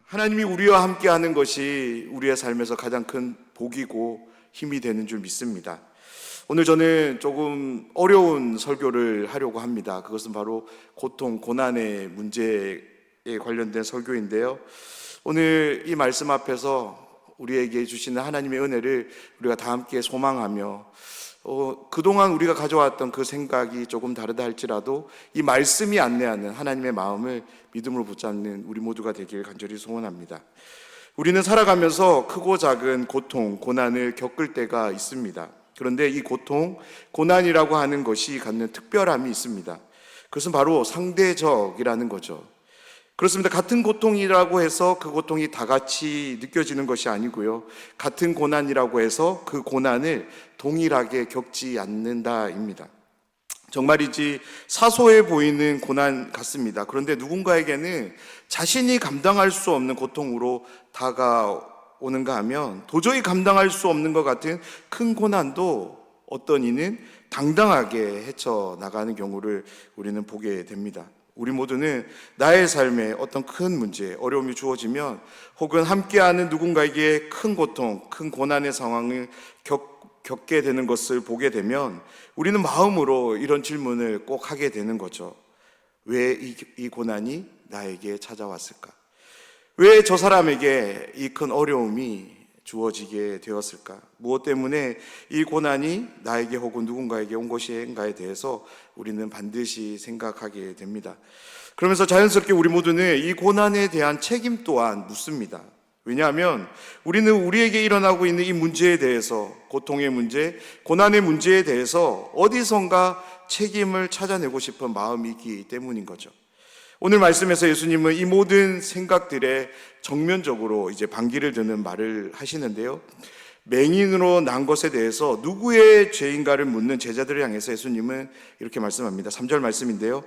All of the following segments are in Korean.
하나님이 우리와 함께 하는 것이 우리의 삶에서 가장 큰 복이고 힘이 되는 줄 믿습니다. 오늘 저는 조금 어려운 설교를 하려고 합니다. 그것은 바로 고통, 고난의 문제에 관련된 설교인데요. 오늘 이 말씀 앞에서 우리에게 주시는 하나님의 은혜를 우리가 다 함께 소망하며 그동안 우리가 가져왔던 그 생각이 조금 다르다 할지라도 이 말씀이 안내하는 하나님의 마음을 믿음으로 붙잡는 우리 모두가 되길 간절히 소원합니다. 우리는 살아가면서 크고 작은 고통, 고난을 겪을 때가 있습니다. 그런데 이 고통, 고난이라고 하는 것이 갖는 특별함이 있습니다. 그것은 바로 상대적이라는 거죠. 그렇습니다. 같은 고통이라고 해서 그 고통이 다 같이 느껴지는 것이 아니고요. 같은 고난이라고 해서 그 고난을 동일하게 겪지 않는다입니다. 정말이지 사소해 보이는 고난 같습니다. 그런데 누군가에게는 자신이 감당할 수 없는 고통으로 다가오는가 하면 도저히 감당할 수 없는 것 같은 큰 고난도 어떤 이는 당당하게 헤쳐나가는 경우를 우리는 보게 됩니다. 우리 모두는 나의 삶에 어떤 큰 문제, 어려움이 주어지면 혹은 함께하는 누군가에게 큰 고통, 큰 고난의 상황을 겪게 되는 것을 보게 되면 우리는 마음으로 이런 질문을 꼭 하게 되는 거죠. 왜 이 고난이 나에게 찾아왔을까? 왜 저 사람에게 이 큰 어려움이 주어지게 되었을까? 무엇 때문에 이 고난이 나에게 혹은 누군가에게 온 것인가에 대해서 우리는 반드시 생각하게 됩니다. 그러면서 자연스럽게 우리 모두는 이 고난에 대한 책임 또한 묻습니다. 왜냐하면 우리는 우리에게 일어나고 있는 이 문제에 대해서, 고통의 문제, 고난의 문제에 대해서 어디선가 책임을 찾아내고 싶은 마음이 있기 때문인 거죠. 오늘 말씀에서 예수님은 이 모든 생각들에 정면적으로 이제 반기를 드는 말을 하시는데요. 맹인으로 난 것에 대해서 누구의 죄인가를 묻는 제자들을 향해서 예수님은 이렇게 말씀합니다. 3절 말씀인데요.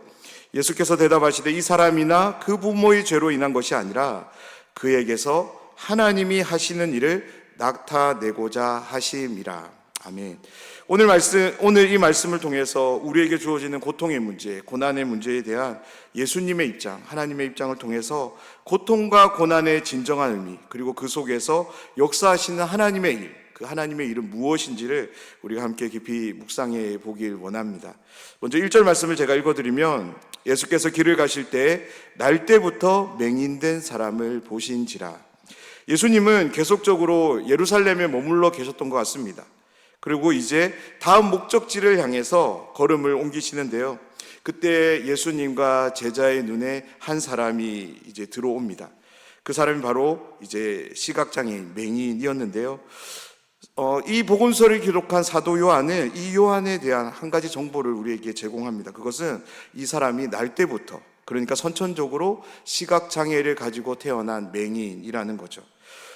예수께서 대답하시되 이 사람이나 그 부모의 죄로 인한 것이 아니라 그에게서 하나님이 하시는 일을 나타내고자 하심이라. 아멘. 오늘 이 말씀을 통해서 우리에게 주어지는 고통의 문제, 고난의 문제에 대한 예수님의 입장, 하나님의 입장을 통해서 고통과 고난의 진정한 의미, 그리고 그 속에서 역사하시는 하나님의 일, 그 하나님의 일은 무엇인지를 우리가 함께 깊이 묵상해 보길 원합니다. 먼저 1절 말씀을 제가 읽어드리면 예수께서 길을 가실 때 날 때부터 맹인된 사람을 보신지라. 예수님은 계속적으로 예루살렘에 머물러 계셨던 것 같습니다. 그리고 이제 다음 목적지를 향해서 걸음을 옮기시는데요. 그때 예수님과 제자의 눈에 한 사람이 이제 들어옵니다. 그 사람이 바로 이제 시각장애인, 맹인이었는데요. 이 복음서를 기록한 사도 요한은 이 요한에 대한 한 가지 정보를 우리에게 제공합니다. 그것은 이 사람이 날 때부터, 그러니까 선천적으로 시각장애를 가지고 태어난 맹인이라는 거죠.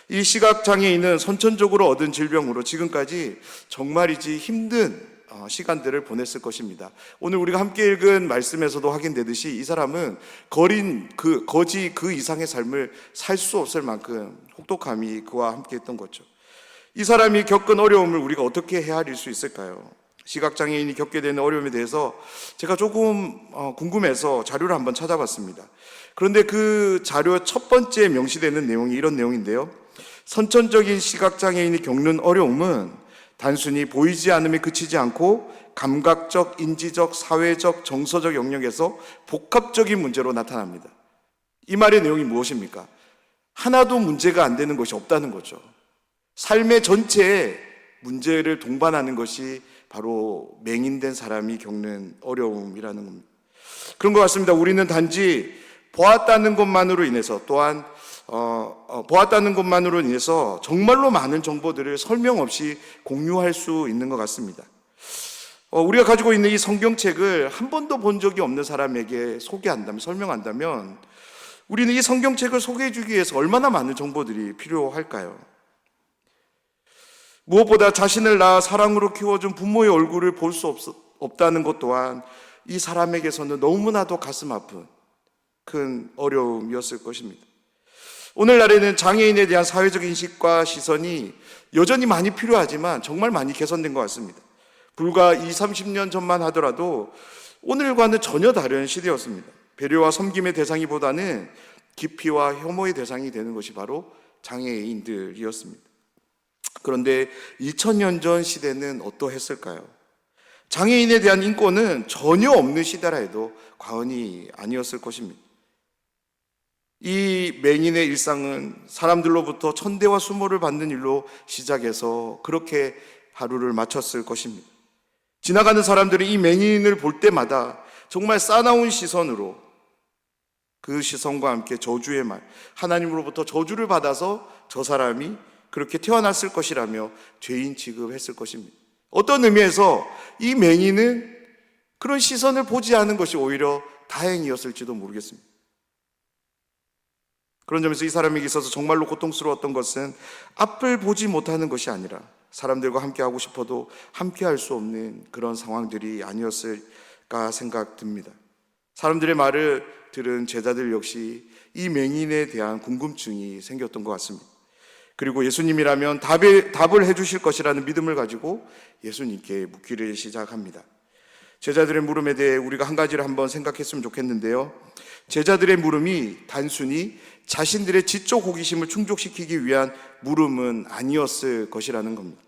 이 시각장애인은 선천적으로 얻은 질병으로 지금까지 정말이지 힘든 시간들을 보냈을 것입니다. 오늘 우리가 함께 읽은 말씀에서도 확인되듯이 이 사람은 거지 그 이상의 삶을 살 수 없을 만큼 혹독함이 그와 함께 했던 거죠. 이 사람이 겪은 어려움을 우리가 어떻게 헤아릴 수 있을까요? 시각장애인이 겪게 되는 어려움에 대해서 제가 조금 궁금해서 자료를 한번 찾아봤습니다. 그런데 그 자료 첫 번째 명시되는 내용이 이런 내용인데요. 선천적인 시각장애인이 겪는 어려움은 단순히 보이지 않음에 그치지 않고 감각적, 인지적, 사회적, 정서적 영역에서 복합적인 문제로 나타납니다. 이 말의 내용이 무엇입니까? 하나도 문제가 안 되는 것이 없다는 거죠. 삶의 전체에 문제를 동반하는 것이 바로 맹인된 사람이 겪는 어려움이라는 겁니다. 그런 것 같습니다. 우리는 단지 보았다는 것만으로 인해서 또한 정말로 많은 정보들을 설명 없이 공유할 수 있는 것 같습니다. 우리가 가지고 있는 이 성경책을 한 번도 본 적이 없는 사람에게 설명한다면 우리는 이 성경책을 소개해 주기 위해서 얼마나 많은 정보들이 필요할까요? 무엇보다 자신을 낳아 사랑으로 키워준 부모의 얼굴을 볼 수 없다는 것 또한 이 사람에게서는 너무나도 가슴 아픈 큰 어려움이었을 것입니다. 오늘날에는 장애인에 대한 사회적 인식과 시선이 여전히 많이 필요하지만 정말 많이 개선된 것 같습니다. 불과 20-30년 전만 하더라도 오늘과는 전혀 다른 시대였습니다. 배려와 섬김의 대상이보다는 기피와 혐오의 대상이 되는 것이 바로 장애인들이었습니다. 그런데 2000년 전 시대는 어떠했을까요? 장애인에 대한 인권은 전혀 없는 시대라 해도 과언이 아니었을 것입니다. 이 맹인의 일상은 사람들로부터 천대와 수모를 받는 일로 시작해서 그렇게 하루를 마쳤을 것입니다. 지나가는 사람들이 이 맹인을 볼 때마다 정말 싸나운 시선으로, 그 시선과 함께 저주의 말, 하나님으로부터 저주를 받아서 저 사람이 그렇게 태어났을 것이라며 죄인 취급했을 것입니다. 어떤 의미에서 이 맹인은 그런 시선을 보지 않은 것이 오히려 다행이었을지도 모르겠습니다. 그런 점에서 이 사람에게 있어서 정말로 고통스러웠던 것은 앞을 보지 못하는 것이 아니라 사람들과 함께 하고 싶어도 함께 할 수 없는 그런 상황들이 아니었을까 생각됩니다. 사람들의 말을 들은 제자들 역시 이 맹인에 대한 궁금증이 생겼던 것 같습니다. 그리고 예수님이라면 답을 해주실 것이라는 믿음을 가지고 예수님께 묻기를 시작합니다. 제자들의 물음에 대해 우리가 한 가지를 한번 생각했으면 좋겠는데요. 제자들의 물음이 단순히 자신들의 지적 호기심을 충족시키기 위한 물음은 아니었을 것이라는 겁니다.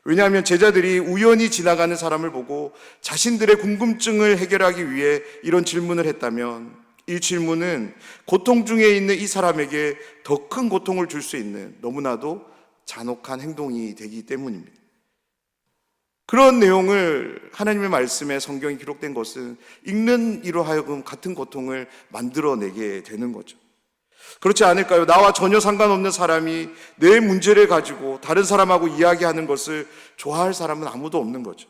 왜냐하면 제자들이 우연히 지나가는 사람을 보고 자신들의 궁금증을 해결하기 위해 이런 질문을 했다면 이 질문은 고통 중에 있는 이 사람에게 더 큰 고통을 줄 수 있는 너무나도 잔혹한 행동이 되기 때문입니다. 그런 내용을 하나님의 말씀에 성경이 기록된 것은 읽는 이로 하여금 같은 고통을 만들어내게 되는 거죠. 그렇지 않을까요? 나와 전혀 상관없는 사람이 내 문제를 가지고 다른 사람하고 이야기하는 것을 좋아할 사람은 아무도 없는 거죠.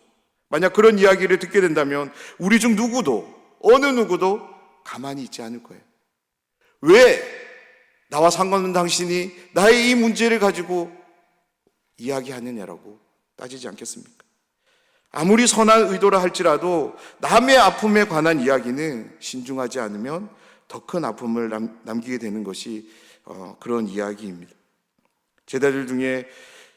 만약 그런 이야기를 듣게 된다면 우리 중 누구도, 어느 누구도 가만히 있지 않을 거예요. 왜 나와 상관없는 당신이 나의 이 문제를 가지고 이야기하느냐라고 따지지 않겠습니까? 아무리 선한 의도라 할지라도 남의 아픔에 관한 이야기는 신중하지 않으면 더 큰 아픔을 남기게 되는 것이 그런 이야기입니다. 제자들 중에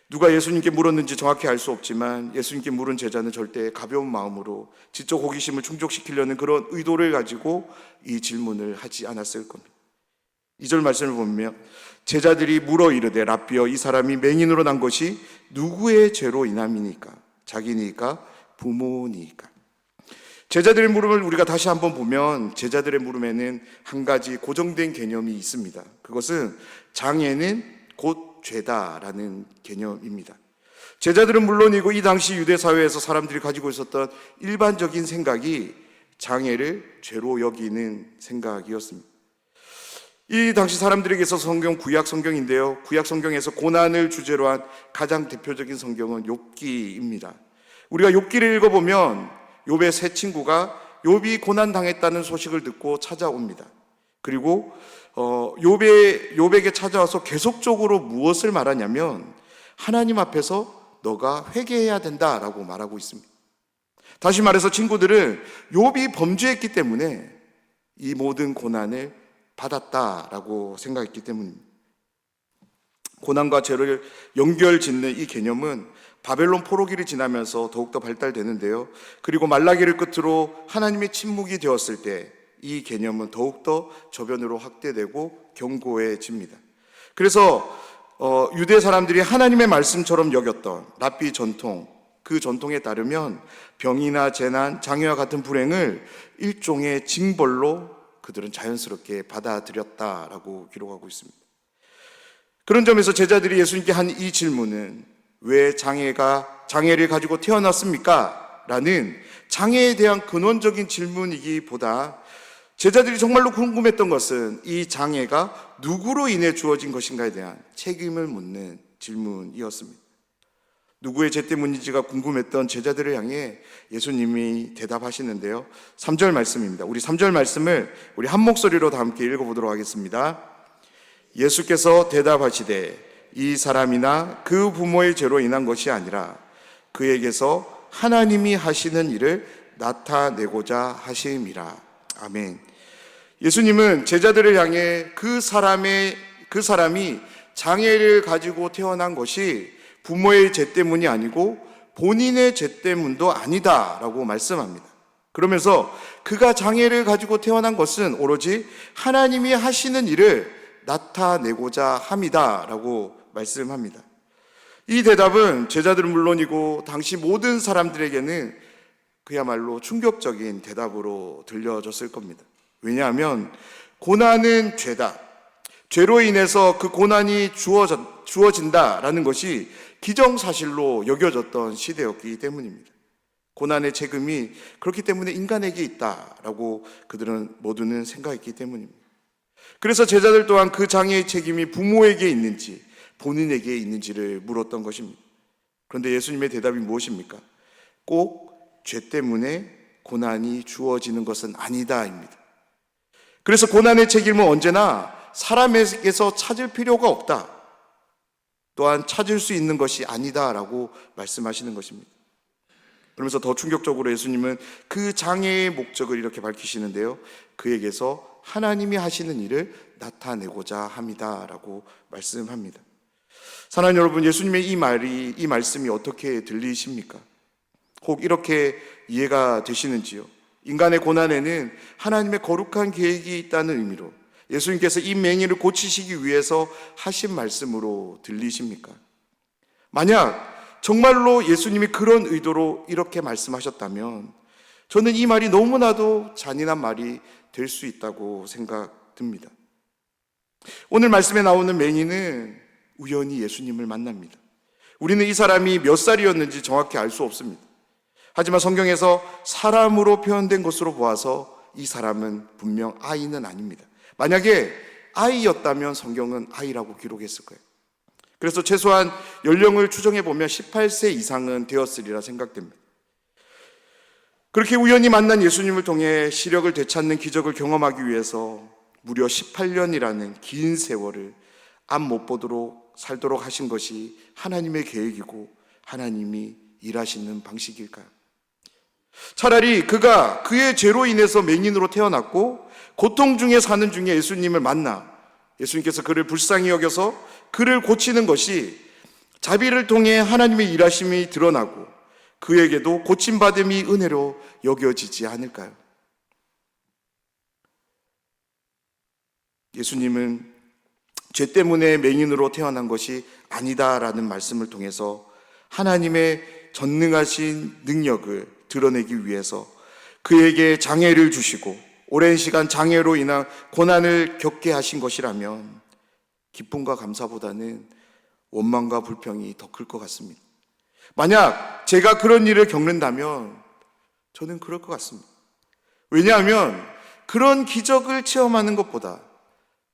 누가 예수님께 물었는지 정확히 알 수 없지만 예수님께 물은 제자는 절대 가벼운 마음으로 지적 호기심을 충족시키려는 그런 의도를 가지고 이 질문을 하지 않았을 겁니다. 2절 말씀을 보면 제자들이 물어 이르되 라삐여 이 사람이 맹인으로 난 것이 누구의 죄로 인함이니까? 자기니까 부모니까? 제자들의 물음을 우리가 다시 한번 보면 제자들의 물음에는 한 가지 고정된 개념이 있습니다. 그것은 장애는 곧 죄다라는 개념입니다. 제자들은 물론이고 이 당시 유대 사회에서 사람들이 가지고 있었던 일반적인 생각이 장애를 죄로 여기는 생각이었습니다. 이 당시 사람들에게 있어서 성경 구약 성경인데요. 구약 성경에서 고난을 주제로 한 가장 대표적인 성경은 욥기입니다. 우리가 욥기를 읽어보면 욥의 세 친구가 욥이 고난 당했다는 소식을 듣고 찾아옵니다. 그리고 욥에게 찾아와서 계속적으로 무엇을 말하냐면 하나님 앞에서 너가 회개해야 된다라고 말하고 있습니다. 다시 말해서 친구들은 욥이 범죄했기 때문에 이 모든 고난을 받았다라고 생각했기 때문입니다. 고난과 죄를 연결짓는 이 개념은 바벨론 포로기를 지나면서 더욱더 발달되는데요. 그리고 말라기를 끝으로 하나님의 침묵이 되었을 때 이 개념은 더욱더 저변으로 확대되고 견고해집니다. 그래서 유대 사람들이 하나님의 말씀처럼 여겼던 랍비 전통, 그 전통에 따르면 병이나 재난, 장애와 같은 불행을 일종의 징벌로 그들은 자연스럽게 받아들였다라고 기록하고 있습니다. 그런 점에서 제자들이 예수님께 한 이 질문은 왜 장애를 가지고 태어났습니까? 라는 장애에 대한 근원적인 질문이기보다 제자들이 정말로 궁금했던 것은 이 장애가 누구로 인해 주어진 것인가에 대한 책임을 묻는 질문이었습니다. 누구의 죄 때문인지가 궁금했던 제자들을 향해 예수님이 대답하시는데요. 3절 말씀입니다. 우리 3절 말씀을 우리 한 목소리로 다 함께 읽어보도록 하겠습니다. 예수께서 대답하시되 이 사람이나 그 부모의 죄로 인한 것이 아니라 그에게서 하나님이 하시는 일을 나타내고자 하심이라. 아멘. 예수님은 제자들을 향해 그 사람이 장애를 가지고 태어난 것이 부모의 죄 때문이 아니고 본인의 죄 때문도 아니다라고 말씀합니다. 그러면서 그가 장애를 가지고 태어난 것은 오로지 하나님이 하시는 일을 나타내고자 함이다라고 말씀합니다. 이 대답은 제자들은 물론이고 당시 모든 사람들에게는 그야말로 충격적인 대답으로 들려졌을 겁니다. 왜냐하면 고난은 죄다. 죄로 인해서 그 고난이 주어진다라는 것이 기정사실로 여겨졌던 시대였기 때문입니다. 고난의 책임이 그렇기 때문에 인간에게 있다라고 그들은 모두는 생각했기 때문입니다. 그래서 제자들 또한 그 장애의 책임이 부모에게 있는지 본인에게 있는지를 물었던 것입니다. 그런데 예수님의 대답이 무엇입니까? 꼭 죄 때문에 고난이 주어지는 것은 아니다입니다. 그래서 고난의 책임은 언제나 사람에게서 찾을 필요가 없다. 또한 찾을 수 있는 것이 아니다라고 말씀하시는 것입니다. 그러면서 더 충격적으로 예수님은 그 장애의 목적을 이렇게 밝히시는데요. 그에게서 하나님이 하시는 일을 나타내고자 합니다라고 말씀합니다. 사랑하는 여러분, 예수님의 이 말씀이 어떻게 들리십니까? 혹 이렇게 이해가 되시는지요? 인간의 고난에는 하나님의 거룩한 계획이 있다는 의미로 예수님께서 이 맹인을 고치시기 위해서 하신 말씀으로 들리십니까? 만약 정말로 예수님이 그런 의도로 이렇게 말씀하셨다면 저는 이 말이 너무나도 잔인한 말이 될 수 있다고 생각됩니다. 오늘 말씀에 나오는 맹인은 우연히 예수님을 만납니다. 우리는 이 사람이 몇 살이었는지 정확히 알 수 없습니다. 하지만 성경에서 사람으로 표현된 것으로 보아서 이 사람은 분명 아이는 아닙니다. 만약에 아이였다면 성경은 아이라고 기록했을 거예요. 그래서 최소한 연령을 추정해 보면 18세 이상은 되었으리라 생각됩니다. 그렇게 우연히 만난 예수님을 통해 시력을 되찾는 기적을 경험하기 위해서 무려 18년이라는 긴 세월을 앞 못 보도록 살도록 하신 것이 하나님의 계획이고 하나님이 일하시는 방식일까요? 차라리 그가 그의 죄로 인해서 맹인으로 태어났고 고통 중에 사는 중에 예수님을 만나 예수님께서 그를 불쌍히 여겨서 그를 고치는 것이 자비를 통해 하나님의 일하심이 드러나고 그에게도 고침받음이 은혜로 여겨지지 않을까요? 예수님은 죄 때문에 맹인으로 태어난 것이 아니다라는 말씀을 통해서 하나님의 전능하신 능력을 드러내기 위해서 그에게 장애를 주시고 오랜 시간 장애로 인한 고난을 겪게 하신 것이라면 기쁨과 감사보다는 원망과 불평이 더 클 것 같습니다. 만약 제가 그런 일을 겪는다면 저는 그럴 것 같습니다. 왜냐하면 그런 기적을 체험하는 것보다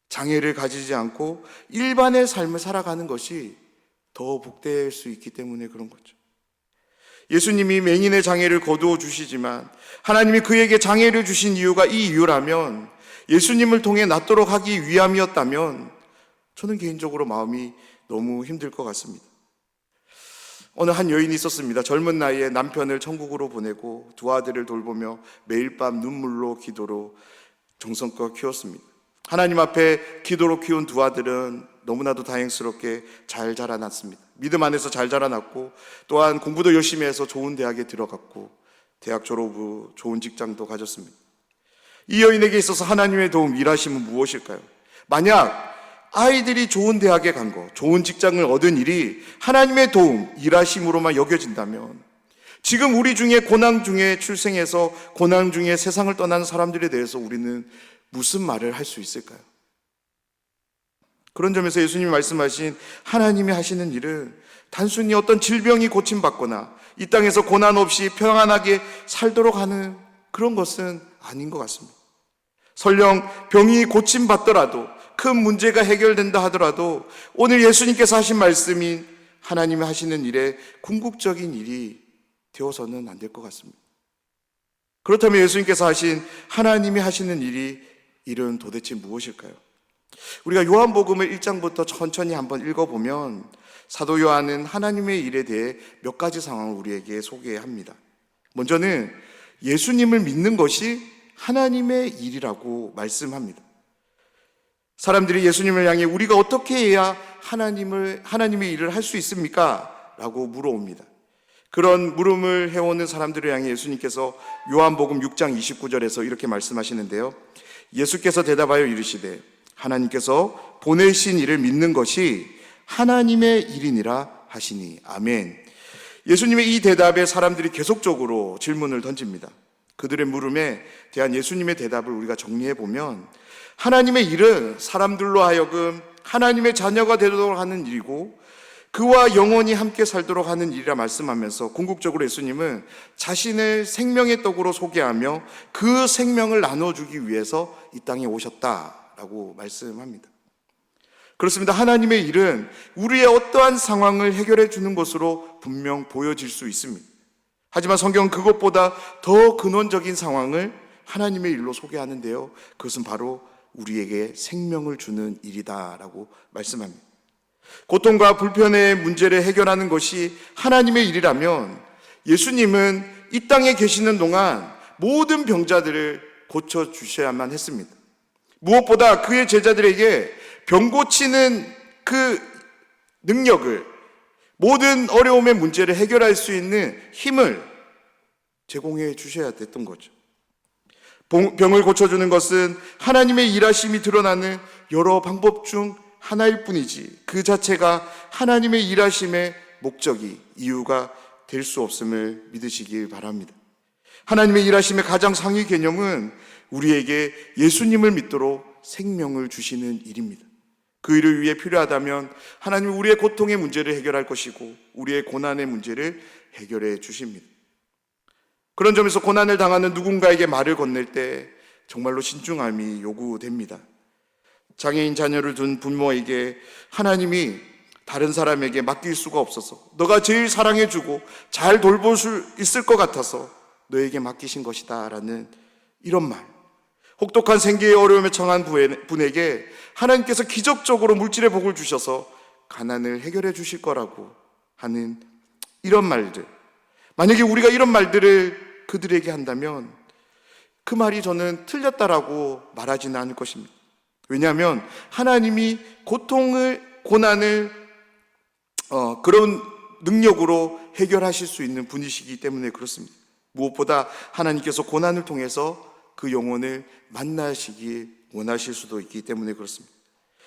장애를 가지지 않고 일반의 삶을 살아가는 것이 더 복될 수 있기 때문에 그런 거죠. 예수님이 맹인의 장애를 거두어 주시지만 하나님이 그에게 장애를 주신 이유가 이 이유라면 예수님을 통해 낫도록 하기 위함이었다면 저는 개인적으로 마음이 너무 힘들 것 같습니다. 어느 한 여인이 있었습니다. 젊은 나이에 남편을 천국으로 보내고 두 아들을 돌보며 매일 밤 눈물로 기도로 정성껏 키웠습니다. 하나님 앞에 기도로 키운 두 아들은 너무나도 다행스럽게 잘 자라났습니다. 믿음 안에서 잘 자라났고 또한 공부도 열심히 해서 좋은 대학에 들어갔고 대학 졸업 후 좋은 직장도 가졌습니다. 이 여인에게 있어서 하나님의 도움, 일하심은 무엇일까요? 만약 아이들이 좋은 대학에 간 거, 좋은 직장을 얻은 일이 하나님의 도움, 일하심으로만 여겨진다면 지금 우리 중에 고난 중에 출생해서 고난 중에 세상을 떠나는 사람들에 대해서 우리는 무슨 말을 할 수 있을까요? 그런 점에서 예수님이 말씀하신 하나님이 하시는 일은 단순히 어떤 질병이 고침받거나 이 땅에서 고난 없이 평안하게 살도록 하는 그런 것은 아닌 것 같습니다. 설령 병이 고침받더라도 큰 문제가 해결된다 하더라도 오늘 예수님께서 하신 말씀인 하나님이 하시는 일에 궁극적인 일이 되어서는 안 될 것 같습니다. 그렇다면 예수님께서 하신 하나님이 하시는 일은 도대체 무엇일까요? 우리가 요한복음을 1장부터 천천히 한번 읽어보면 사도 요한은 하나님의 일에 대해 몇 가지 상황을 우리에게 소개합니다. 먼저는 예수님을 믿는 것이 하나님의 일이라고 말씀합니다. 사람들이 예수님을 향해 우리가 어떻게 해야 하나님의 일을 할 수 있습니까? 라고 물어옵니다. 그런 물음을 해오는 사람들을 향해 예수님께서 요한복음 6장 29절에서 이렇게 말씀하시는데요. 예수께서 대답하여 이르시되 하나님께서 보내신 이를 믿는 것이 하나님의 일이니라 하시니. 아멘. 예수님의 이 대답에 사람들이 계속적으로 질문을 던집니다. 그들의 물음에 대한 예수님의 대답을 우리가 정리해 보면, 하나님의 일은 사람들로 하여금 하나님의 자녀가 되도록 하는 일이고 그와 영원히 함께 살도록 하는 일이라 말씀하면서, 궁극적으로 예수님은 자신을 생명의 떡으로 소개하며 그 생명을 나눠주기 위해서 이 땅에 오셨다라고 말씀합니다. 그렇습니다. 하나님의 일은 우리의 어떠한 상황을 해결해 주는 것으로 분명 보여질 수 있습니다. 하지만 성경은 그것보다 더 근원적인 상황을 하나님의 일로 소개하는데요, 그것은 바로 우리에게 생명을 주는 일이다라고 말씀합니다. 고통과 불편의 문제를 해결하는 것이 하나님의 일이라면 예수님은 이 땅에 계시는 동안 모든 병자들을 고쳐주셔야만 했습니다. 무엇보다 그의 제자들에게 병 고치는 그 능력을, 모든 어려움의 문제를 해결할 수 있는 힘을 제공해 주셔야 됐던 거죠. 병을 고쳐주는 것은 하나님의 일하심이 드러나는 여러 방법 중 하나일 뿐이지, 그 자체가 하나님의 일하심의 목적이, 이유가 될 수 없음을 믿으시길 바랍니다. 하나님의 일하심의 가장 상위 개념은 우리에게 예수님을 믿도록 생명을 주시는 일입니다. 그 일을 위해 필요하다면 하나님은 우리의 고통의 문제를 해결할 것이고 우리의 고난의 문제를 해결해 주십니다. 그런 점에서 고난을 당하는 누군가에게 말을 건넬 때 정말로 신중함이 요구됩니다. 장애인 자녀를 둔 부모에게 하나님이 다른 사람에게 맡길 수가 없어서, 너가 제일 사랑해주고 잘 돌볼 수 있을 것 같아서 너에게 맡기신 것이다 라는 이런 말, 혹독한 생계의 어려움에 처한 분에게 하나님께서 기적적으로 물질의 복을 주셔서 가난을 해결해 주실 거라고 하는 이런 말들, 만약에 우리가 이런 말들을 그들에게 한다면 그 말이 저는 틀렸다라고 말하지는 않을 것입니다. 왜냐하면 하나님이 고통을, 고난을 그런 능력으로 해결하실 수 있는 분이시기 때문에 그렇습니다. 무엇보다 하나님께서 고난을 통해서 그 영혼을 만나시길 원하실 수도 있기 때문에 그렇습니다.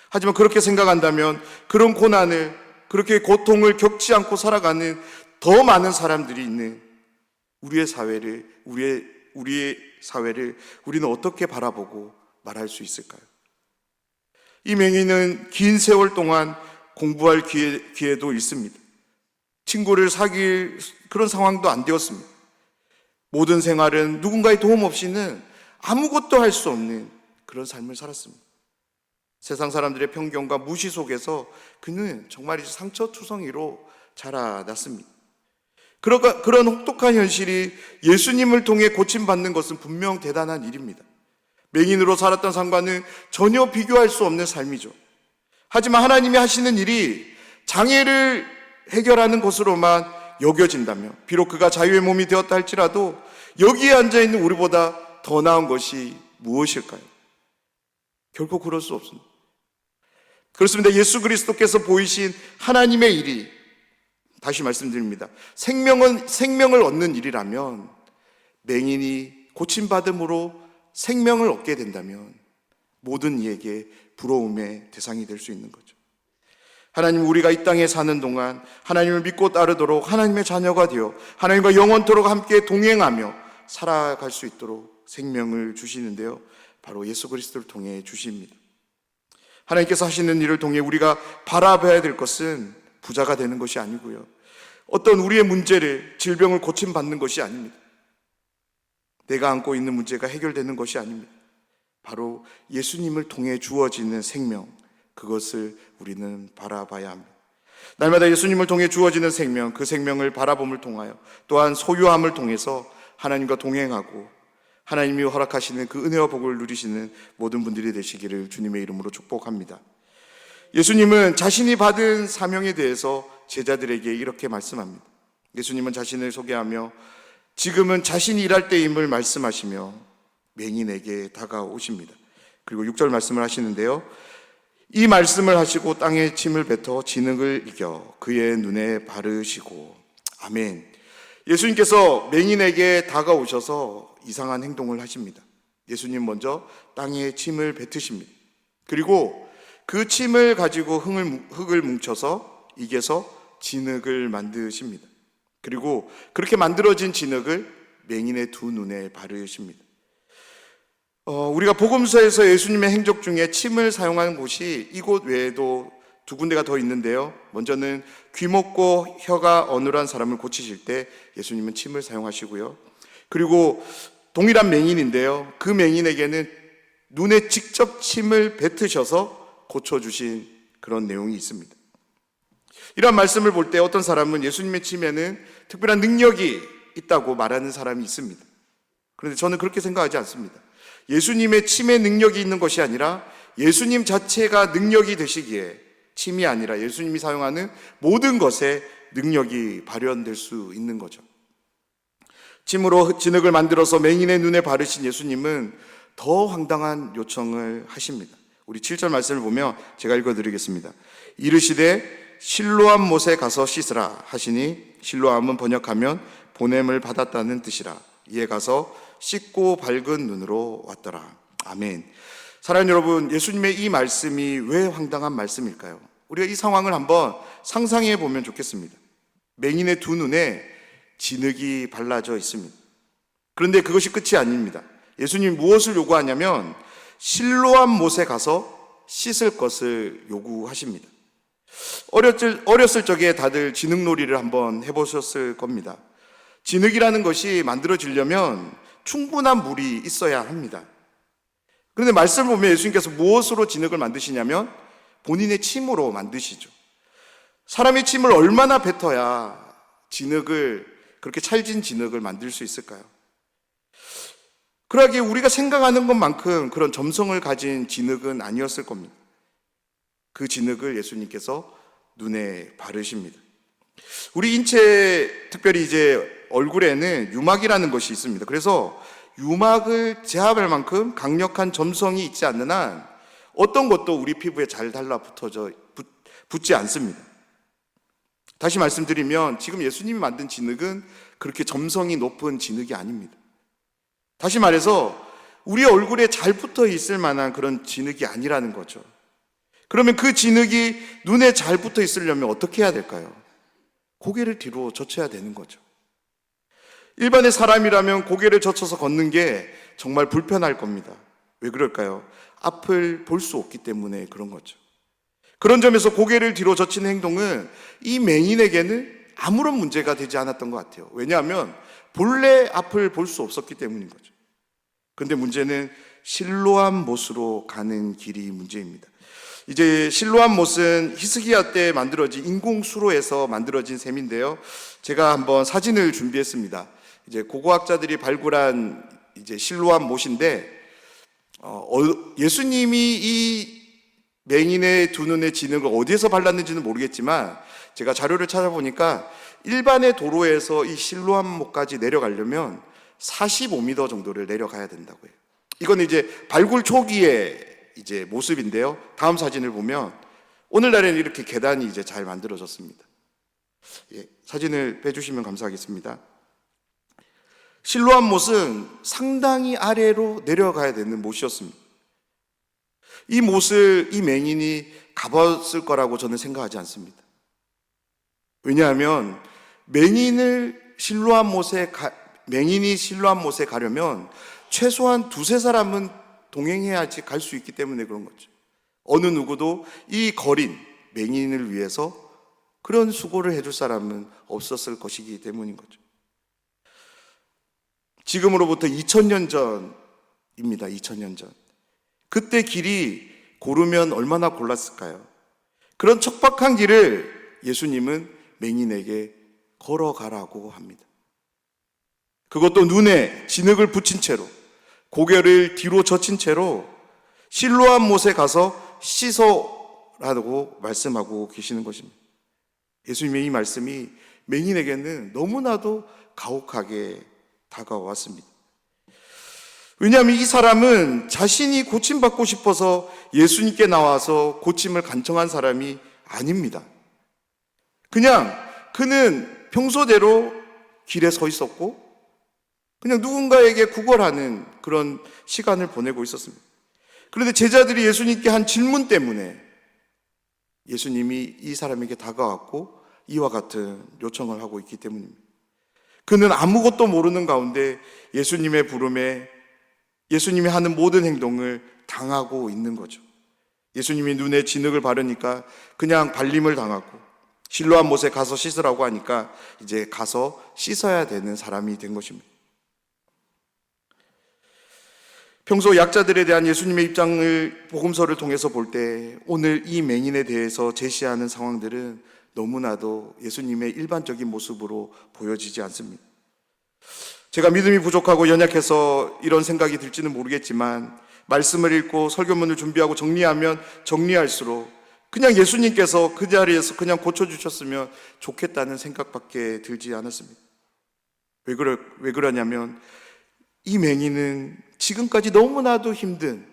하지만 그렇게 생각한다면 그런 고난을, 그렇게 고통을 겪지 않고 살아가는 더 많은 사람들이 있는 우리의 사회를 우리는 어떻게 바라보고 말할 수 있을까요? 이 맹인은 긴 세월 동안 공부할 기회도 있습니다. 친구를 사귈 그런 상황도 안 되었습니다. 모든 생활은 누군가의 도움 없이는 아무것도 할 수 없는 그런 삶을 살았습니다. 세상 사람들의 편견과 무시 속에서 그는 정말 상처투성이로 자라났습니다. 그런 혹독한 현실이 예수님을 통해 고침받는 것은 분명 대단한 일입니다. 맹인으로 살았던 삶과는 전혀 비교할 수 없는 삶이죠. 하지만 하나님이 하시는 일이 장애를 해결하는 것으로만 여겨진다면, 비록 그가 자유의 몸이 되었다 할지라도 여기에 앉아있는 우리보다 더 나은 것이 무엇일까요? 결코 그럴 수 없습니다. 그렇습니다. 예수 그리스도께서 보이신 하나님의 일이, 다시 말씀드립니다, 생명을 얻는 일이라면, 맹인이 고침받음으로 생명을 얻게 된다면 모든 이에게 부러움의 대상이 될 수 있는 거죠. 하나님, 우리가 이 땅에 사는 동안 하나님을 믿고 따르도록 하나님의 자녀가 되어 하나님과 영원토록 함께 동행하며 살아갈 수 있도록 생명을 주시는데요, 바로 예수 그리스도를 통해 주십니다. 하나님께서 하시는 일을 통해 우리가 바라봐야 될 것은 부자가 되는 것이 아니고요, 어떤 우리의 문제를, 질병을 고침받는 것이 아닙니다. 내가 안고 있는 문제가 해결되는 것이 아닙니다. 바로 예수님을 통해 주어지는 생명, 그것을 우리는 바라봐야 합니다. 날마다 예수님을 통해 주어지는 생명, 그 생명을 바라봄을 통하여, 또한 소유함을 통해서 하나님과 동행하고 하나님이 허락하시는 그 은혜와 복을 누리시는 모든 분들이 되시기를 주님의 이름으로 축복합니다. 예수님은 자신이 받은 사명에 대해서 제자들에게 이렇게 말씀합니다. 예수님은 자신을 소개하며 지금은 자신이 일할 때임을 말씀하시며 맹인에게 다가오십니다. 그리고 6절 말씀을 하시는데요, 이 말씀을 하시고 땅에 침을 뱉어 진흙을 이겨 그의 눈에 바르시고. 아멘. 예수님께서 맹인에게 다가오셔서 이상한 행동을 하십니다. 예수님 먼저 땅에 침을 뱉으십니다. 그리고 그 침을 가지고 흙을 뭉쳐서 이겨서 진흙을 만드십니다. 그리고 그렇게 만들어진 진흙을 맹인의 두 눈에 바르십니다. 우리가 복음서에서 예수님의 행적 중에 침을 사용한 곳이 이곳 외에도 두 군데가 더 있는데요. 먼저는 귀먹고 혀가 어눌한 사람을 고치실 때 예수님은 침을 사용하시고요. 그리고 동일한 맹인인데요. 그 맹인에게는 눈에 직접 침을 뱉으셔서 고쳐주신 그런 내용이 있습니다. 이런 말씀을 볼 때 어떤 사람은 예수님의 침에는 특별한 능력이 있다고 말하는 사람이 있습니다. 그런데 저는 그렇게 생각하지 않습니다. 예수님의 침에 능력이 있는 것이 아니라 예수님 자체가 능력이 되시기에 침이 아니라 예수님이 사용하는 모든 것에 능력이 발현될 수 있는 거죠. 침으로 진흙을 만들어서 맹인의 눈에 바르신 예수님은 더 황당한 요청을 하십니다. 우리 7절 말씀을 보면 제가 읽어드리겠습니다. 이르시되 실로암 못에 가서 씻으라 하시니, 실로암은 번역하면 보냄을 받았다는 뜻이라. 이에 가서 씻고 밝은 눈으로 왔더라. 아멘. 사랑하는 여러분, 예수님의 이 말씀이 왜 황당한 말씀일까요? 우리가 이 상황을 한번 상상해 보면 좋겠습니다. 맹인의 두 눈에 진흙이 발라져 있습니다. 그런데 그것이 끝이 아닙니다. 예수님이 무엇을 요구하냐면 실로암 못에 가서 씻을 것을 요구하십니다. 어렸을 적에 다들 진흙놀이를 한번 해보셨을 겁니다. 진흙이라는 것이 만들어지려면 충분한 물이 있어야 합니다. 그런데 말씀을 보면 예수님께서 무엇으로 진흙을 만드시냐면 본인의 침으로 만드시죠. 사람의 침을 얼마나 뱉어야 그렇게 찰진 진흙을 만들 수 있을까요? 그러기에 우리가 생각하는 것만큼 그런 점성을 가진 진흙은 아니었을 겁니다. 그 진흙을 예수님께서 눈에 바르십니다. 우리 인체, 특별히 이제 얼굴에는 유막이라는 것이 있습니다. 그래서 유막을 제압할 만큼 강력한 점성이 있지 않는 한 어떤 것도 우리 피부에 잘 붙지 않습니다. 다시 말씀드리면 지금 예수님이 만든 진흙은 그렇게 점성이 높은 진흙이 아닙니다. 다시 말해서 우리 얼굴에 잘 붙어 있을 만한 그런 진흙이 아니라는 거죠. 그러면 그 진흙이 눈에 잘 붙어 있으려면 어떻게 해야 될까요? 고개를 뒤로 젖혀야 되는 거죠. 일반의 사람이라면 고개를 젖혀서 걷는 게 정말 불편할 겁니다. 왜 그럴까요? 앞을 볼 수 없기 때문에 그런 거죠. 그런 점에서 고개를 뒤로 젖히는 행동은 이 맹인에게는 아무런 문제가 되지 않았던 것 같아요. 왜냐하면 본래 앞을 볼 수 없었기 때문인 거죠. 그런데 문제는 실로암 못으로 가는 길이 문제입니다. 이제 실로암 못은 히스기야 때 만들어진 인공 수로에서 만들어진 셈인데요. 제가 한번 사진을 준비했습니다. 이제 고고학자들이 발굴한 이제 실로암 못인데 예수님이 이 맹인의 두 눈의 진흙을 어디에서 발랐는지는 모르겠지만 제가 자료를 찾아보니까 일반의 도로에서 이 실로암 못까지 내려가려면 45m 정도를 내려가야 된다고 해요. 이건 이제 발굴 초기의 이제 모습인데요. 다음 사진을 보면 오늘날에는 이렇게 계단이 이제 잘 만들어졌습니다. 사진을 빼주시면 감사하겠습니다. 실로암 못은 상당히 아래로 내려가야 되는 못이었습니다. 이 못을 이 맹인이 가봤을 거라고 저는 생각하지 않습니다. 왜냐하면 맹인이 실로암 못에 가려면 최소한 두세 사람은 동행해야지 갈 수 있기 때문에 그런 거죠. 어느 누구도 이 거린 맹인을 위해서 그런 수고를 해줄 사람은 없었을 것이기 때문인 거죠. 지금으로부터 2000년 전입니다. 2000년 전. 그때 길이 고르면 얼마나 골랐을까요? 그런 척박한 길을 예수님은 맹인에게 걸어가라고 합니다. 그것도 눈에 진흙을 붙인 채로, 고개를 뒤로 젖힌 채로 실로암 못에 가서 씻어라고 말씀하고 계시는 것입니다. 예수님의 이 말씀이 맹인에게는 너무나도 가혹하게 다가왔습니다. 왜냐하면 이 사람은 자신이 고침받고 싶어서 예수님께 나와서 고침을 간청한 사람이 아닙니다. 그냥 그는 평소대로 길에 서 있었고 그냥 누군가에게 구걸하는 그런 시간을 보내고 있었습니다. 그런데 제자들이 예수님께 한 질문 때문에 예수님이 이 사람에게 다가왔고 이와 같은 요청을 하고 있기 때문입니다. 그는 아무것도 모르는 가운데 예수님의 부름에 예수님이 하는 모든 행동을 당하고 있는 거죠. 예수님이 눈에 진흙을 바르니까 그냥 발림을 당하고 실로암 못에 가서 씻으라고 하니까 이제 가서 씻어야 되는 사람이 된 것입니다. 평소 약자들에 대한 예수님의 입장을 복음서를 통해서 볼 때 오늘 이 맹인에 대해서 제시하는 상황들은 너무나도 예수님의 일반적인 모습으로 보여지지 않습니다. 제가 믿음이 부족하고 연약해서 이런 생각이 들지는 모르겠지만 말씀을 읽고 설교문을 준비하고 정리하면 정리할수록 그냥 예수님께서 그 자리에서 그냥 고쳐주셨으면 좋겠다는 생각밖에 들지 않았습니다. 왜 그러냐면 이 맹인은 지금까지 너무나도 힘든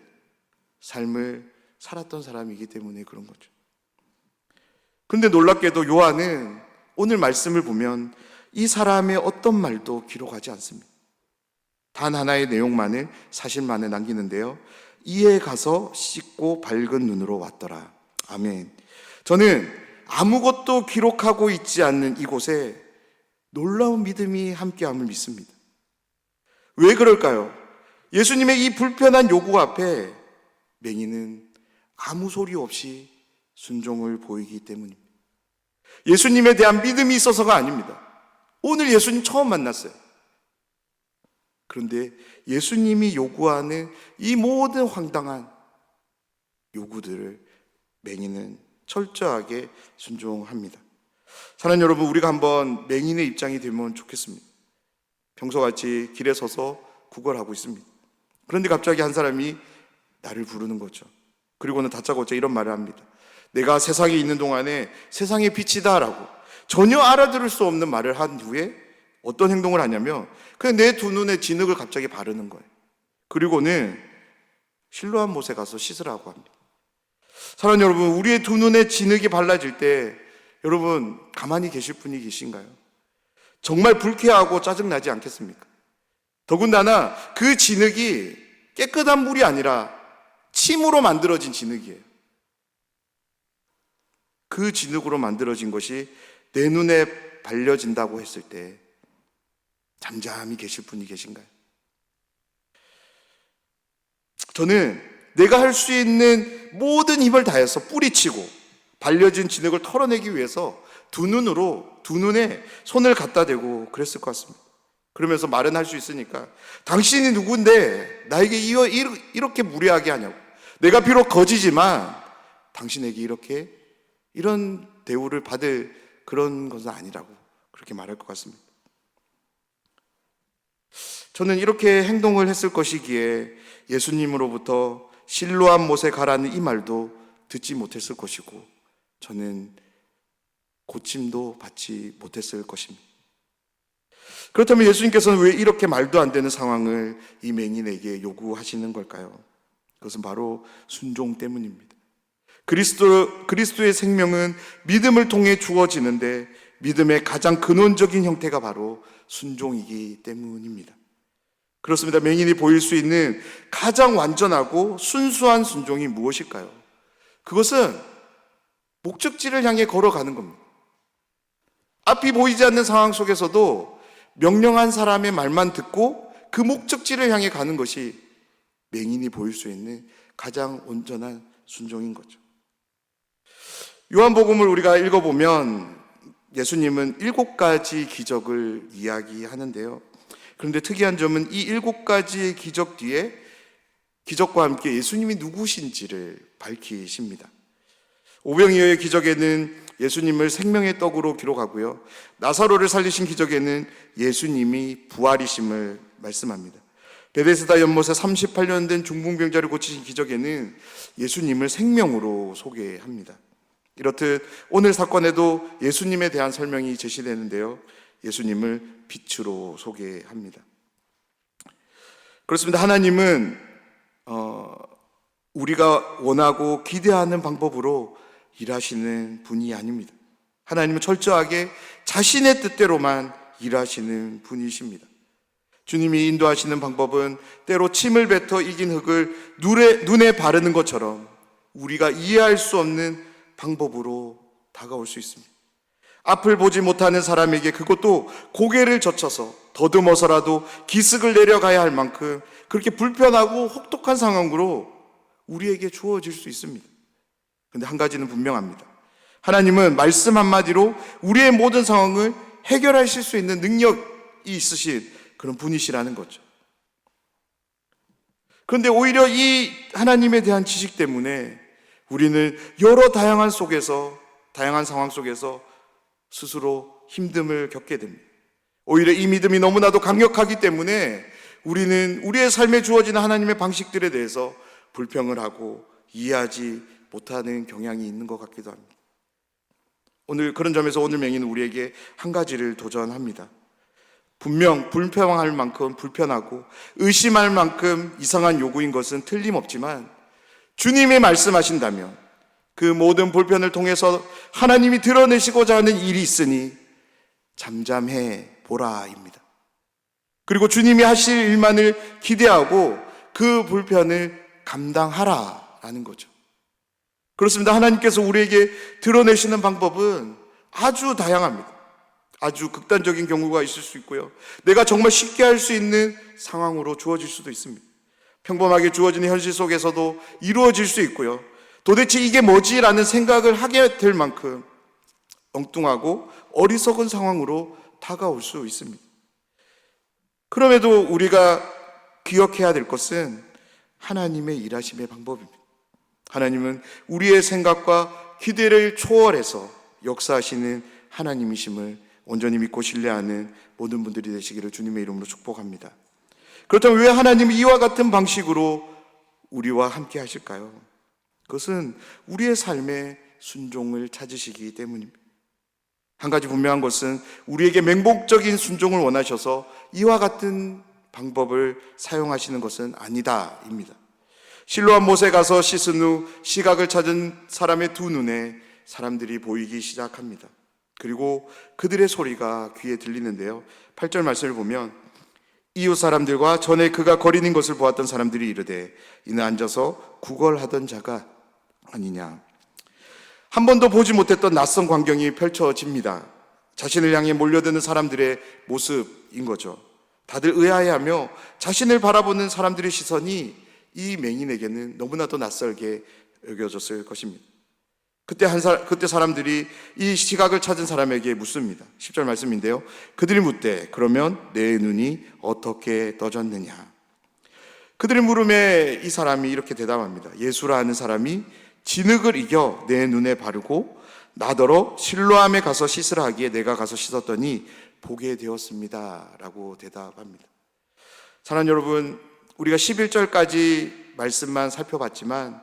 삶을 살았던 사람이기 때문에 그런 거죠. 그런데 놀랍게도 요한은 오늘 말씀을 보면 이 사람의 어떤 말도 기록하지 않습니다. 단 하나의 내용만을 사실만을 남기는데요. 이에 가서 씻고 밝은 눈으로 왔더라. 아멘. 저는 아무것도 기록하고 있지 않는 이곳에 놀라운 믿음이 함께함을 믿습니다. 왜 그럴까요? 예수님의 이 불편한 요구 앞에 맹인은 아무 소리 없이 순종을 보이기 때문입니다. 예수님에 대한 믿음이 있어서가 아닙니다. 오늘 예수님 처음 만났어요. 그런데 예수님이 요구하는 이 모든 황당한 요구들을 맹인은 철저하게 순종합니다. 사랑하는 여러분, 우리가 한번 맹인의 입장이 되면 좋겠습니다. 평소같이 길에 서서 구걸하고 있습니다. 그런데 갑자기 한 사람이 나를 부르는 거죠. 그리고는 다짜고짜 이런 말을 합니다. 내가 세상에 있는 동안에 세상의 빛이다 라고 전혀 알아들을 수 없는 말을 한 후에 어떤 행동을 하냐면 그냥 내 두 눈에 진흙을 갑자기 바르는 거예요. 그리고는 실로암 못에 가서 씻으라고 합니다. 사랑하는 여러분, 우리의 두 눈에 진흙이 발라질 때 여러분 가만히 계실 분이 계신가요? 정말 불쾌하고 짜증나지 않겠습니까? 더군다나 그 진흙이 깨끗한 물이 아니라 침으로 만들어진 진흙이에요. 그 진흙으로 만들어진 것이 내 눈에 발려진다고 했을 때 잠잠히 계실 분이 계신가요? 저는 내가 할 수 있는 모든 힘을 다해서 뿌리치고 발려진 진흙을 털어내기 위해서 두 눈에 손을 갖다 대고 그랬을 것 같습니다. 그러면서 말은 할 수 있으니까 당신이 누군데 나에게 이렇게 무례하게 하냐고. 내가 비록 거지지만 당신에게 이런 대우를 받을 그런 것은 아니라고 그렇게 말할 것 같습니다. 저는 이렇게 행동을 했을 것이기에 예수님으로부터 실로암 못에 가라는 이 말도 듣지 못했을 것이고 저는 고침도 받지 못했을 것입니다. 그렇다면 예수님께서는 왜 이렇게 말도 안 되는 상황을 이 맹인에게 요구하시는 걸까요? 그것은 바로 순종 때문입니다. 그리스도의 생명은 믿음을 통해 주어지는데 믿음의 가장 근원적인 형태가 바로 순종이기 때문입니다. 그렇습니다. 맹인이 보일 수 있는 가장 완전하고 순수한 순종이 무엇일까요? 그것은 목적지를 향해 걸어가는 겁니다. 앞이 보이지 않는 상황 속에서도 명령한 사람의 말만 듣고 그 목적지를 향해 가는 것이 맹인이 보일 수 있는 가장 온전한 순종인 거죠. 요한복음을 우리가 읽어보면 예수님은 7가지 기적을 이야기하는데요. 그런데 특이한 점은 이 7가지의 기적 뒤에 기적과 함께 예수님이 누구신지를 밝히십니다. 오병이어의 기적에는 예수님을 생명의 떡으로 기록하고요. 나사로를 살리신 기적에는 예수님이 부활이심을 말씀합니다. 베데스다 연못에 38년 된 중풍병자를 고치신 기적에는 예수님을 생명으로 소개합니다. 이렇듯 오늘 사건에도 예수님에 대한 설명이 제시되는데요. 예수님을 빛으로 소개합니다. 그렇습니다. 하나님은 우리가 원하고 기대하는 방법으로 일하시는 분이 아닙니다. 하나님은 철저하게 자신의 뜻대로만 일하시는 분이십니다. 주님이 인도하시는 방법은 때로 침을 뱉어 이긴 흙을 눈에 바르는 것처럼 우리가 이해할 수 없는 방법으로 다가올 수 있습니다. 앞을 보지 못하는 사람에게, 그것도 고개를 젖혀서 더듬어서라도 기슭을 내려가야 할 만큼 그렇게 불편하고 혹독한 상황으로 우리에게 주어질 수 있습니다. 그런데 한 가지는 분명합니다. 하나님은 말씀 한마디로 우리의 모든 상황을 해결하실 수 있는 능력이 있으신 그런 분이시라는 거죠. 그런데 오히려 이 하나님에 대한 지식 때문에 우리는 여러 다양한 상황 속에서 스스로 힘듦을 겪게 됩니다. 오히려 이 믿음이 너무나도 강력하기 때문에 우리는 우리의 삶에 주어지는 하나님의 방식들에 대해서 불평을 하고 이해하지 못하는 경향이 있는 것 같기도 합니다. 그런 점에서 오늘 맹인은 우리에게 한 가지를 도전합니다. 분명 불평할 만큼 불편하고 의심할 만큼 이상한 요구인 것은 틀림없지만 주님이 말씀하신다면 그 모든 불편을 통해서 하나님이 드러내시고자 하는 일이 있으니 잠잠해 보라입니다. 그리고 주님이 하실 일만을 기대하고 그 불편을 감당하라라는 거죠. 그렇습니다. 하나님께서 우리에게 드러내시는 방법은 아주 다양합니다. 아주 극단적인 경우가 있을 수 있고요, 내가 정말 쉽게 할 수 있는 상황으로 주어질 수도 있습니다. 평범하게 주어지는 현실 속에서도 이루어질 수 있고요, 도대체 이게 뭐지라는 생각을 하게 될 만큼 엉뚱하고 어리석은 상황으로 다가올 수 있습니다. 그럼에도 우리가 기억해야 될 것은 하나님의 일하심의 방법입니다. 하나님은 우리의 생각과 기대를 초월해서 역사하시는 하나님이심을 온전히 믿고 신뢰하는 모든 분들이 되시기를 주님의 이름으로 축복합니다. 그렇다면 왜 하나님이 이와 같은 방식으로 우리와 함께 하실까요? 그것은 우리의 삶의 순종을 찾으시기 때문입니다. 한 가지 분명한 것은 우리에게 맹목적인 순종을 원하셔서 이와 같은 방법을 사용하시는 것은 아니다입니다. 실로암 못에 가서 씻은 후 시각을 찾은 사람의 두 눈에 사람들이 보이기 시작합니다. 그리고 그들의 소리가 귀에 들리는데요, 8절 말씀을 보면 이웃 사람들과 전에 그가 거리는 것을 보았던 사람들이 이르되 이는 앉아서 구걸하던 자가 아니냐. 한 번도 보지 못했던 낯선 광경이 펼쳐집니다. 자신을 향해 몰려드는 사람들의 모습인 거죠. 다들 의아해하며 자신을 바라보는 사람들의 시선이 이 맹인에게는 너무나도 낯설게 여겨졌을 것입니다. 그때 사람들이 이 시각을 찾은 사람에게 묻습니다. 10절 말씀인데요, 그들이 묻되 그러면 내 눈이 어떻게 떠졌느냐. 그들의 물음에 이 사람이 이렇게 대답합니다. 예수라 하는 사람이 진흙을 이겨 내 눈에 바르고 나더러 실로암에 가서 씻으라 하기에 내가 가서 씻었더니 보게 되었습니다 라고 대답합니다. 사랑하는 여러분, 우리가 11절까지 말씀만 살펴봤지만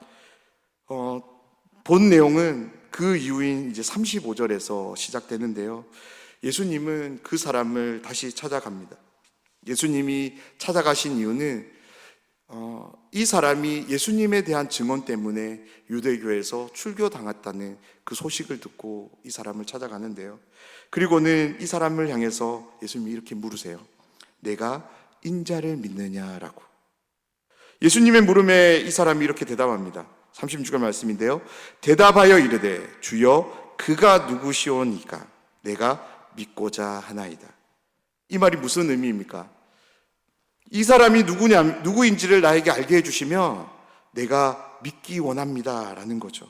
본 내용은 그 이후인 이제 35절에서 시작되는데요, 예수님은 그 사람을 다시 찾아갑니다. 예수님이 찾아가신 이유는 이 사람이 예수님에 대한 증언 때문에 유대교에서 출교당했다는 그 소식을 듣고 이 사람을 찾아가는데요, 그리고는 이 사람을 향해서 예수님이 이렇게 물으세요. 내가 인자를 믿느냐라고. 예수님의 물음에 이 사람이 이렇게 대답합니다. 36절 말씀인데요, 대답하여 이르되 주여 그가 누구시오니까 내가 믿고자 하나이다. 이 말이 무슨 의미입니까? 이 사람이 누구인지를 나에게 알게 해주시면 내가 믿기 원합니다 라는 거죠.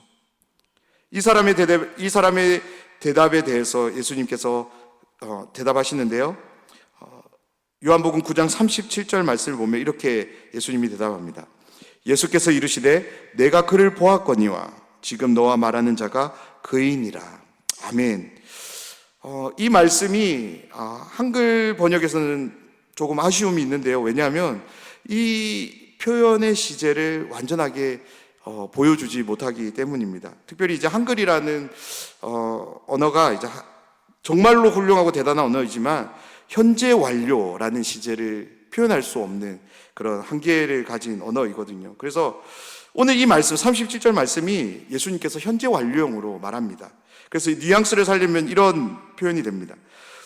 이 사람의 대답에 대해서 예수님께서 대답하시는데요, 요한복음 9장 37절 말씀을 보면 이렇게 예수님이 대답합니다. 예수께서 이르시되 내가 그를 보았거니와 지금 너와 말하는 자가 그이니라. 아멘. 이 말씀이 한글 번역에서는 조금 아쉬움이 있는데요, 왜냐하면 이 표현의 시제를 완전하게 보여주지 못하기 때문입니다. 특별히 이제 한글이라는 언어가 이제 정말로 훌륭하고 대단한 언어이지만 현재 완료라는 시제를 표현할 수 없는 그런 한계를 가진 언어이거든요. 그래서 오늘 이 말씀 37절 말씀이 예수님께서 현재 완료형으로 말합니다. 그래서 이 뉘앙스를 살리면 이런 표현이 됩니다.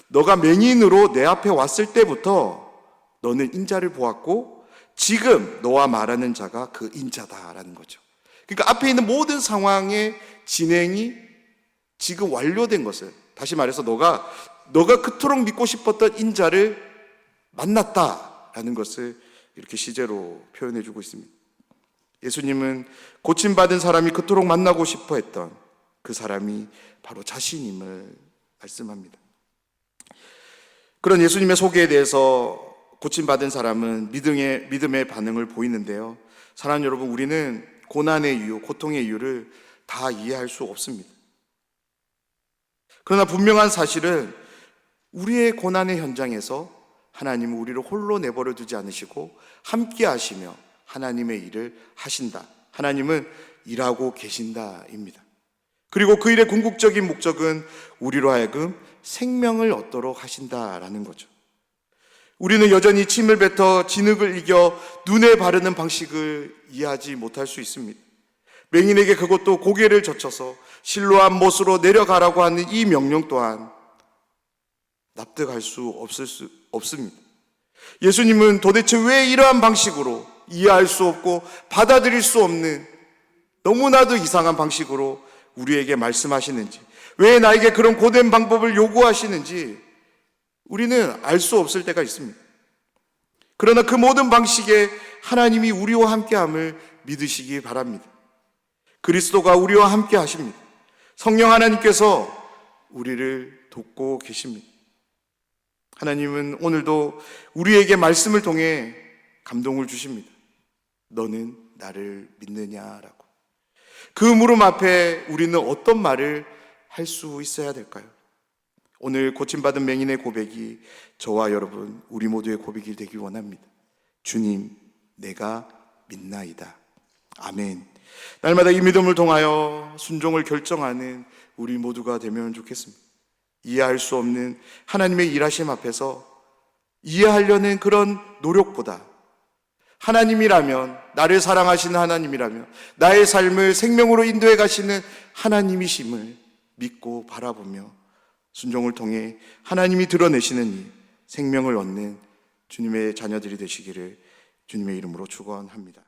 너가 맹인으로 내 앞에 왔을 때부터 너는 인자를 보았고 지금 너와 말하는 자가 그 인자다라는 거죠. 그러니까 앞에 있는 모든 상황의 진행이 지금 완료된 것을, 다시 말해서 너가 그토록 믿고 싶었던 인자를 만났다라는 것을 이렇게 시제로 표현해 주고 있습니다. 예수님은 고침받은 사람이 그토록 만나고 싶어 했던 그 사람이 바로 자신임을 말씀합니다. 그런 예수님의 소개에 대해서 고침받은 사람은 믿음의 반응을 보이는데요. 사랑하는 여러분, 우리는 고난의 이유, 고통의 이유를 다 이해할 수 없습니다. 그러나 분명한 사실은 우리의 고난의 현장에서 하나님은 우리를 홀로 내버려 두지 않으시고 함께 하시며 하나님의 일을 하신다. 하나님은 일하고 계신다입니다. 그리고 그 일의 궁극적인 목적은 우리로 하여금 생명을 얻도록 하신다라는 거죠. 우리는 여전히 침을 뱉어 진흙을 이겨 눈에 바르는 방식을 이해하지 못할 수 있습니다. 맹인에게 그것도 고개를 젖혀서 실로암 못으로 내려가라고 하는 이 명령 또한 납득할 수 없습니다. 예수님은 도대체 왜 이러한 방식으로 이해할 수 없고 받아들일 수 없는 너무나도 이상한 방식으로 우리에게 말씀하시는지, 왜 나에게 그런 고된 방법을 요구하시는지 우리는 알 수 없을 때가 있습니다. 그러나 그 모든 방식에 하나님이 우리와 함께함을 믿으시기 바랍니다. 그리스도가 우리와 함께 하십니다. 성령 하나님께서 우리를 돕고 계십니다. 하나님은 오늘도 우리에게 말씀을 통해 감동을 주십니다. 너는 나를 믿느냐라고. 그 물음 앞에 우리는 어떤 말을 할 수 있어야 될까요? 오늘 고침받은 맹인의 고백이 저와 여러분, 우리 모두의 고백이 되길 원합니다. 주님, 내가 믿나이다. 아멘. 날마다 이 믿음을 통하여 순종을 결정하는 우리 모두가 되면 좋겠습니다. 이해할 수 없는 하나님의 일하심 앞에서 이해하려는 그런 노력보다 하나님이라면, 나를 사랑하시는 하나님이라면, 나의 삶을 생명으로 인도해 가시는 하나님이심을 믿고 바라보며 순종을 통해 하나님이 드러내시는 이 생명을 얻는 주님의 자녀들이 되시기를 주님의 이름으로 축원합니다.